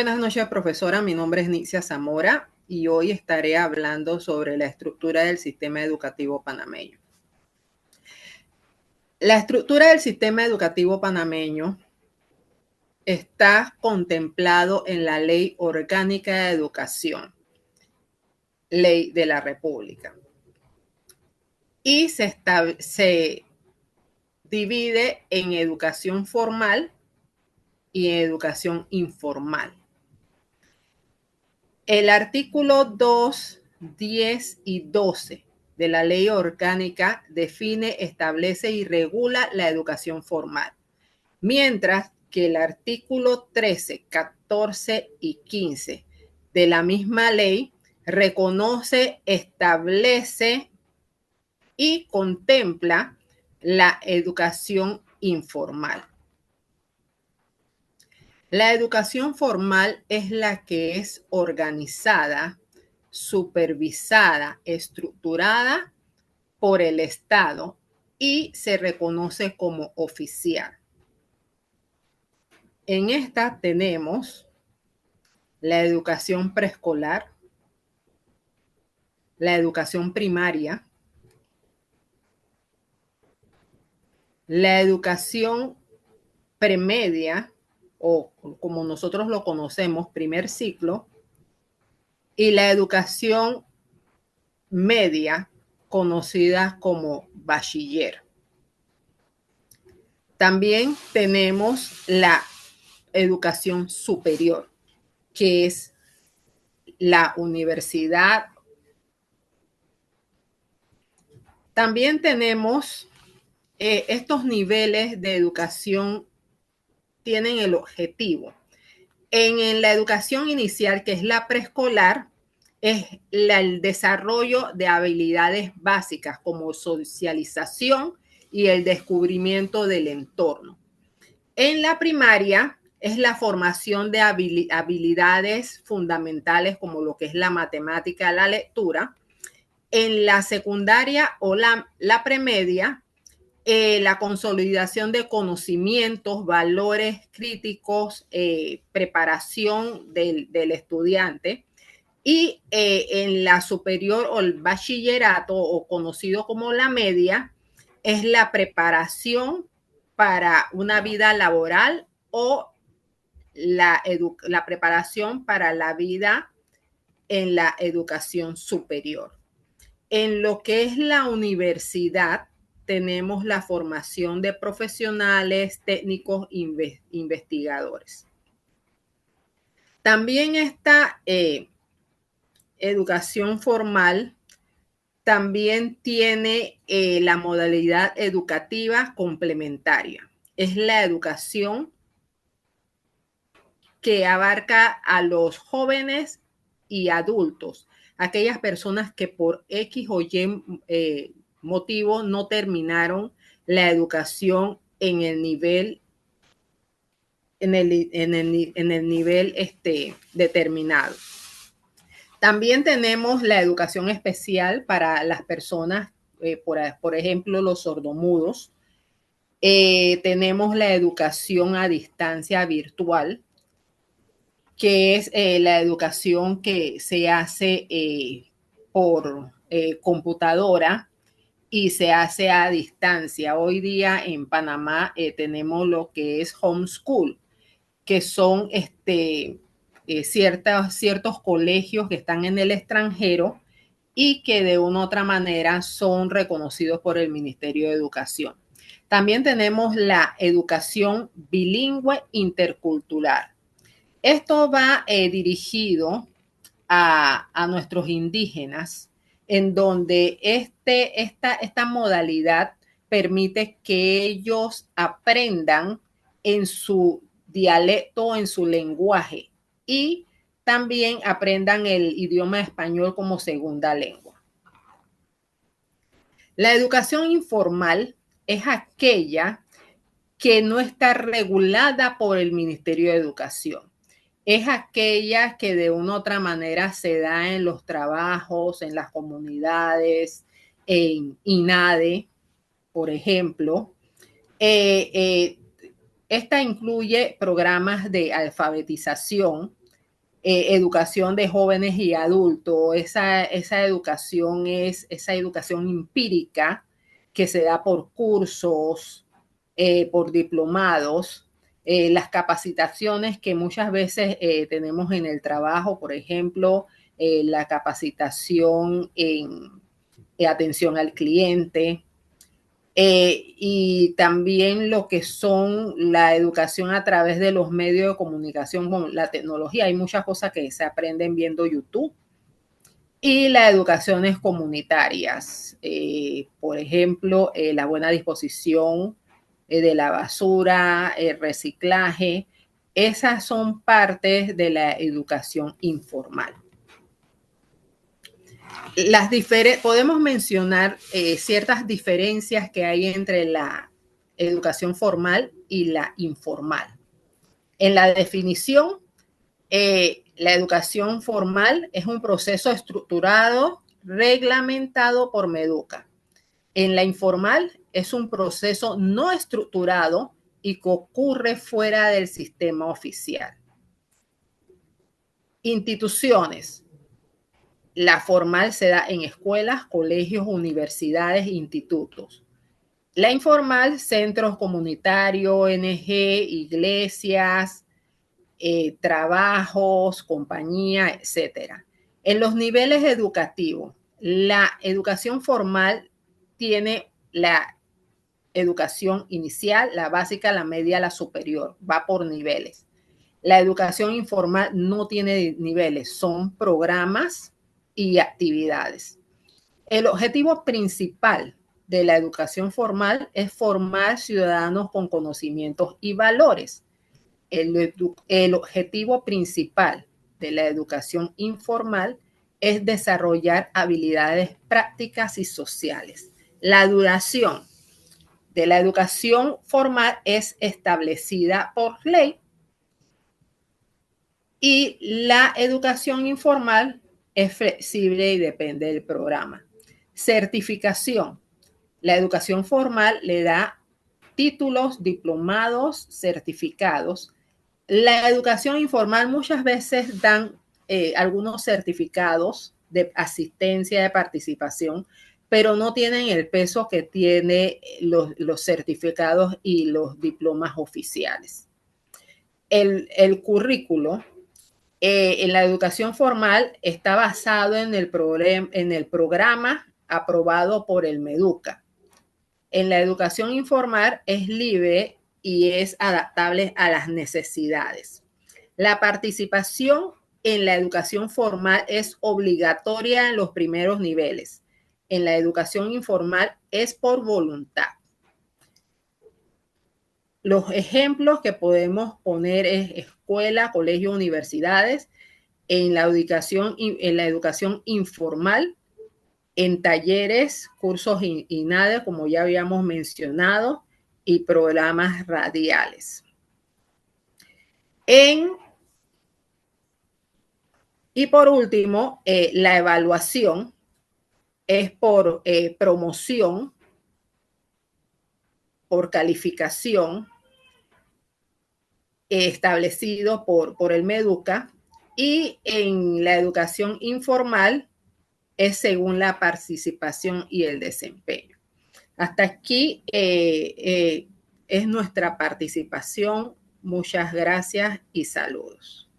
Buenas noches, profesora. Mi nombre es Nicia Zamora y hoy estaré hablando sobre la estructura del sistema educativo panameño. La estructura del sistema educativo panameño está contemplado en la Ley Orgánica de Educación, Ley de la República, y se divide en educación formal y en educación informal. El artículo 2, 10 y 12 de la Ley Orgánica define, establece y regula la educación formal, mientras que el artículo 13, 14 y 15 de la misma ley reconoce, establece y contempla la educación informal. La educación formal es la que es organizada, supervisada, estructurada por el Estado y se reconoce como oficial. En esta tenemos la educación preescolar, la educación primaria, la educación premedia, o como nosotros lo conocemos, primer ciclo, y la educación media, conocida como bachiller. También tenemos la educación superior, que es la universidad. También tenemos estos niveles de educación tienen el objetivo. En la educación inicial, que es la preescolar, es el desarrollo de habilidades básicas como socialización y el descubrimiento del entorno. En la primaria es la formación de habilidades fundamentales como lo que es la matemática, la lectura. En la secundaria o la premedia, la consolidación de conocimientos, valores críticos, preparación del estudiante. Y en la superior o el bachillerato, o conocido como la media, es la preparación para una vida laboral o la preparación para la vida en la educación superior. En lo que es la universidad, tenemos la formación de profesionales, técnicos, investigadores. También esta educación formal también tiene la modalidad educativa complementaria. Es la educación que abarca a los jóvenes y adultos, aquellas personas que por X o Y motivo no terminaron la educación en el nivel determinado. También tenemos la educación especial para las personas, por ejemplo, los sordomudos. Tenemos la educación a distancia virtual, que es la educación que se hace por computadora y se hace a distancia. Hoy día en Panamá tenemos lo que es homeschool, que son ciertos colegios que están en el extranjero y que de una u otra manera son reconocidos por el Ministerio de Educación. También tenemos la educación bilingüe intercultural. Esto va dirigido a nuestros indígenas, en donde esta modalidad permite que ellos aprendan en su dialecto, en su lenguaje, y también aprendan el idioma español como segunda lengua. La educación informal es aquella que no está regulada por el Ministerio de Educación. Es aquella que de una u otra manera se da en los trabajos, en las comunidades, en INADE, por ejemplo. Esta incluye programas de alfabetización, educación de jóvenes y adultos. Esa educación es esa educación empírica que se da por cursos, por diplomados, las capacitaciones que muchas veces tenemos en el trabajo, por ejemplo, la capacitación en atención al cliente, y también lo que son la educación a través de los medios de comunicación con la tecnología. Hay muchas cosas que se aprenden viendo YouTube. Y las educaciones comunitarias, por ejemplo, la buena disposición de la basura, el reciclaje, esas son partes de la educación informal. Podemos mencionar ciertas diferencias que hay entre la educación formal y la informal. En la definición, la educación formal es un proceso estructurado, reglamentado por Meduca. En la informal es un proceso no estructurado y que ocurre fuera del sistema oficial. Instituciones. La formal se da en escuelas, colegios, universidades e institutos. La informal, centros comunitarios, ONG, iglesias, trabajos, compañía, etcétera. En los niveles educativos, la educación formal tiene la educación inicial, la básica, la media, la superior, va por niveles. La educación informal no tiene niveles, son programas y actividades. El objetivo principal de la educación formal es formar ciudadanos con conocimientos y valores. El objetivo principal de la educación informal es desarrollar habilidades prácticas y sociales. La duración de la educación formal es establecida por ley y la educación informal es flexible y depende del programa. Certificación. La educación formal le da títulos, diplomados, certificados. La educación informal muchas veces dan algunos certificados de asistencia, de participación, pero no tienen el peso que tienen los certificados y los diplomas oficiales. El currículo en la educación formal está basado en el programa aprobado por el Meduca. En la educación informal es libre y es adaptable a las necesidades. La participación en la educación formal es obligatoria en los primeros niveles. En la educación informal es por voluntad. Los ejemplos que podemos poner es escuela, colegio, universidades. En la educación informal, en talleres, cursos y nada, como ya habíamos mencionado, y programas radiales. Y por último, la evaluación es por promoción, por calificación, establecido por el Meduca, y en la educación informal es según la participación y el desempeño. Hasta aquí es nuestra participación. Muchas gracias y saludos.